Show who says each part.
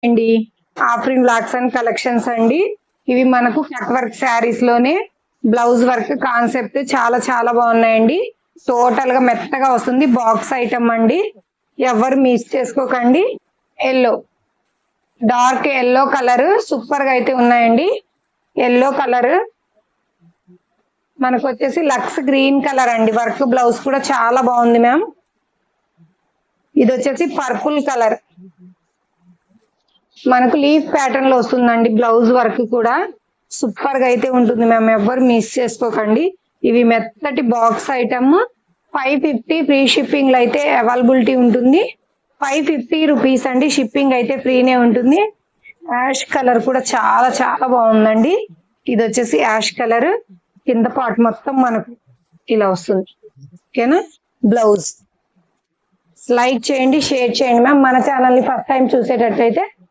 Speaker 1: అండి Afrin blocks and collections అండి. ఇవి మనకు కట్ వర్క్ శారీస్ లోనే బ్లౌజ్ వర్క్ కాన్సెప్ట్ చాలా చాలా బాగున్నాయండి. టోటల్ గా మెత్తగా వస్తుంది. బాక్స్ ఐటమ్ అండి, ఎవరు మిస్ చేసుకోకండి. Yellow, dark yellow colour super గా అయితే ఉన్నాయండి. ఎల్లో కలర్ మనకు వచ్చేసి లక్స్ గ్రీన్ కలర్ అండి. వర్క్ బ్లౌజ్ కూడా చాలా బాగుంది మ్యామ్. ఇది వచ్చేసి పర్పుల్ కలర్, మనకు లీఫ్ ప్యాటర్న్ లో వస్తుందండి. బ్లౌజ్ వర్క్ కూడా సూపర్ గా అయితే ఉంటుంది మ్యామ్, ఎవ్వరు మిస్ చేసుకోకండి. ఇవి మెత్తటి బాక్స్ ఐటమ్ 550 ఫ్రీ షిప్పింగ్ లో అయితే అవైలబిలిటీ ఉంటుంది. 550 రూపీస్ అండి. షిప్పింగ్ అయితే ఫ్రీనే ఉంటుంది. యాష్ కలర్ కూడా చాలా చాలా బాగుందండి. ఇది వచ్చేసి యాష్ కలర్, కింద పార్ట్ మొత్తం మనకు ఇలా వస్తుంది. ఓకేనా. బ్లౌజ్ లైక్ చేయండి, షేర్ చేయండి మ్యామ్. మన ఛానల్ ని ఫస్ట్ టైం చూసేటట్టయితే